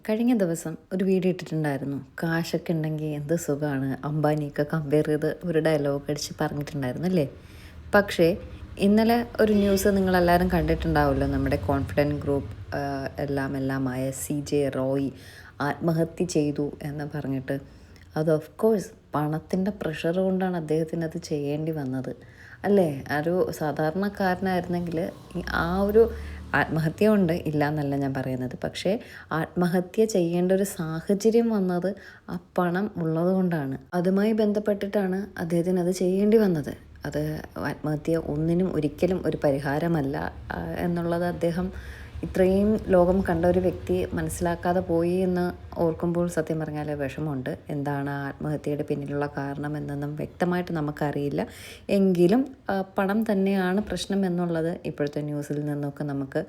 കഴിഞ്ഞ ദിവസം ഒരു വീഡിയോ ഇട്ടിട്ടുണ്ടായിരുന്നു. കാശൊക്കെ ഉണ്ടെങ്കിൽ എന്ത് സുഖമാണ്, അംബാനിയൊക്കെ കമ്പയർ ചെയ്ത് ഒരു ഡയലോഗ് അടിച്ച് പറഞ്ഞിട്ടുണ്ടായിരുന്നു അല്ലേ. പക്ഷേ ഇന്നലെ ഒരു ന്യൂസ് നിങ്ങളെല്ലാവരും കണ്ടിട്ടുണ്ടാവുമല്ലോ. നമ്മുടെ കോൺഫിഡൻറ്റ് ഗ്രൂപ്പ് എല്ലാമായ CJ റോയ് ആത്മഹത്യ ചെയ്തു എന്ന് പറഞ്ഞിട്ട്. അത് ഓഫ് കോഴ്സ് പണത്തിൻ്റെ പ്രഷർ കൊണ്ടാണ് അദ്ദേഹത്തിന് അത് ചെയ്യേണ്ടി വന്നത് അല്ലേ. ഒരു സാധാരണക്കാരനായിരുന്നെങ്കിൽ ആ ഒരു ആത്മഹത്യ ഉണ്ട്, ഇല്ല എന്നല്ല ഞാൻ പറയുന്നത്. പക്ഷേ ആത്മഹത്യ ചെയ്യേണ്ട ഒരു സാഹചര്യം വന്നത് ആ പണം ഉള്ളത് കൊണ്ടാണ്. അതുമായി ബന്ധപ്പെട്ടിട്ടാണ് അദ്ദേഹത്തിന് അത് ചെയ്യേണ്ടി വന്നത്. അത് ആത്മഹത്യ ഒരിക്കലും ഒരു പരിഹാരമല്ല എന്നുള്ളത് അദ്ദേഹം ഇത്രയും ലോകം കണ്ട ഒരു വ്യക്തി മനസ്സിലാക്കാതെ പോയി എന്ന് ഓർക്കുമ്പോൾ സത്യം പറഞ്ഞാൽ വിഷമമുണ്ട്. എന്താണ് ആത്മഹത്യയുടെ പിന്നിലുള്ള കാരണം എന്നൊന്നും വ്യക്തമായിട്ട് നമുക്കറിയില്ല. എങ്കിലും പണം തന്നെയാണ് പ്രശ്നം എന്നുള്ളത് ഇപ്പോഴത്തെ ന്യൂസിൽ നിന്നൊക്കെ നമുക്ക്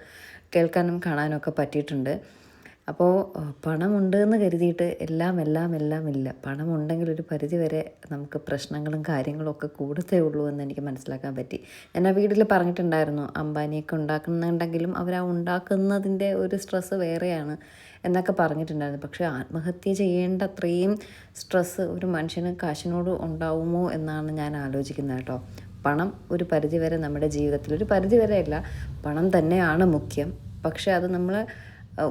കേൾക്കാനും കാണാനും ഒക്കെ പറ്റിയിട്ടുണ്ട്. അപ്പോൾ പണമുണ്ട് എന്ന് കരുതിയിട്ട് എല്ലാം ഇല്ല. പണമുണ്ടെങ്കിൽ ഒരു പരിധി വരെ നമുക്ക് പ്രശ്നങ്ങളും കാര്യങ്ങളും ഒക്കെ കൂടത്തേ ഉള്ളൂ എന്ന് എനിക്ക് മനസ്സിലാക്കാൻ പറ്റി. ഞാൻ ആ വീട്ടിൽ പറഞ്ഞിട്ടുണ്ടായിരുന്നു, അംബാനിയൊക്കെ ഉണ്ടാക്കുന്നുണ്ടെങ്കിലും അവർ ആ ഉണ്ടാക്കുന്നതിൻ്റെ ഒരു സ്ട്രെസ്സ് വേറെയാണ് എന്നൊക്കെ പറഞ്ഞിട്ടുണ്ടായിരുന്നു. പക്ഷേ ആത്മഹത്യ ചെയ്യേണ്ട അത്രയും സ്ട്രെസ്സ് ഒരു മനുഷ്യന് കാശിനോട് ഉണ്ടാവുമോ എന്നാണ് ഞാൻ ആലോചിക്കുന്നത് കേട്ടോ. പണം ഒരു പരിധി വരെ നമ്മുടെ ജീവിതത്തിൽ, ഒരു പരിധി വരെയല്ല, പണം തന്നെയാണ് മുഖ്യം. പക്ഷേ അത് നമ്മൾ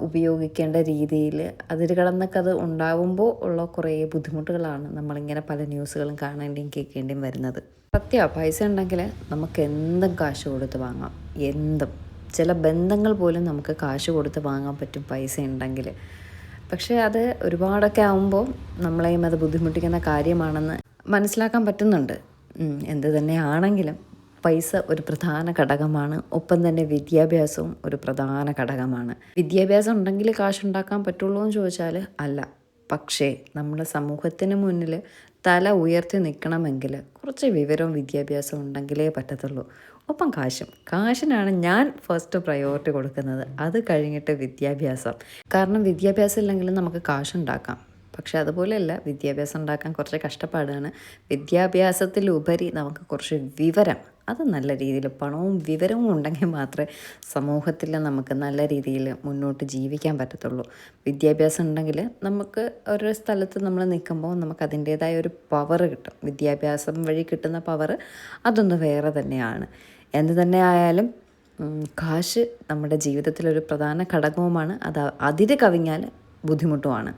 ഉപയോഗിക്കേണ്ട രീതിയിൽ അതിൽ കടന്നൊക്കെ അത് ഉണ്ടാവുമ്പോൾ ഉള്ള കുറേ ബുദ്ധിമുട്ടുകളാണ് നമ്മളിങ്ങനെ പല ന്യൂസുകളും കാണേണ്ടിയും കേൾക്കേണ്ടിയും വരുന്നത്. പൈസ ഉണ്ടെങ്കിൽ നമുക്ക് എന്തും കാശ് കൊടുത്ത് വാങ്ങാം. എന്തും, ചില ബന്ധങ്ങൾ പോലും നമുക്ക് കാശ് കൊടുത്ത് വാങ്ങാൻ പറ്റും പൈസ ഉണ്ടെങ്കിൽ. പക്ഷേ അത് ഒരുപാടൊക്കെ ആകുമ്പോൾ നമ്മളെയും അത് ബുദ്ധിമുട്ടിക്കുന്ന കാര്യമാണെന്ന് മനസ്സിലാക്കാൻ പറ്റുന്നുണ്ട്. എന്ത് തന്നെയാണെങ്കിലും പൈസ ഒരു പ്രധാന ഘടകമാണ്. ഒപ്പം തന്നെ വിദ്യാഭ്യാസവും ഒരു പ്രധാന ഘടകമാണ്. വിദ്യാഭ്യാസം ഉണ്ടെങ്കിൽ കാശുണ്ടാക്കാൻ പറ്റുള്ളൂ എന്ന് ചോദിച്ചാൽ അല്ല. പക്ഷേ നമ്മുടെ സമൂഹത്തിന് മുന്നിൽ തല ഉയർത്തി നിൽക്കണമെങ്കിൽ കുറച്ച് വിവരവും വിദ്യാഭ്യാസവും ഉണ്ടെങ്കിലേ പറ്റത്തുള്ളൂ. ഒപ്പം കാശിനാണ് ഞാൻ ഫസ്റ്റ് പ്രയോറിറ്റി കൊടുക്കുന്നത്. അത് കഴിഞ്ഞിട്ട് വിദ്യാഭ്യാസം. കാരണം വിദ്യാഭ്യാസം ഇല്ലെങ്കിലും നമുക്ക് കാശുണ്ടാക്കാം. പക്ഷെ അതുപോലെയല്ല, വിദ്യാഭ്യാസം ഉണ്ടാക്കാൻ കുറച്ച് കഷ്ടപ്പാടാണ്. വിദ്യാഭ്യാസത്തിലുപരി നമുക്ക് കുറച്ച് വിവരം, അത് നല്ല രീതിയിൽ പണവും വിവരവും ഉണ്ടെങ്കിൽ മാത്രമേ സമൂഹത്തിൽ നമുക്ക് നല്ല രീതിയിൽ മുന്നോട്ട് ജീവിക്കാൻ പറ്റത്തുള്ളൂ. വിദ്യാഭ്യാസം ഉണ്ടെങ്കിൽ നമുക്ക് ഒരു സ്ഥലത്ത് നമ്മൾ നിൽക്കുമ്പോൾ നമുക്ക് അതിൻ്റേതായ ഒരു പവർ കിട്ടും. വിദ്യാഭ്യാസം വഴി കിട്ടുന്ന പവർ അതൊന്ന് വേറെ തന്നെയാണ്. എന്ത് തന്നെ ആയാലും കാശ് നമ്മുടെ ജീവിതത്തിലൊരു പ്രധാന ഘടകവുമാണ്. അത് അതിര് കവിഞ്ഞാൽ ബുദ്ധിമുട്ടുമാണ്.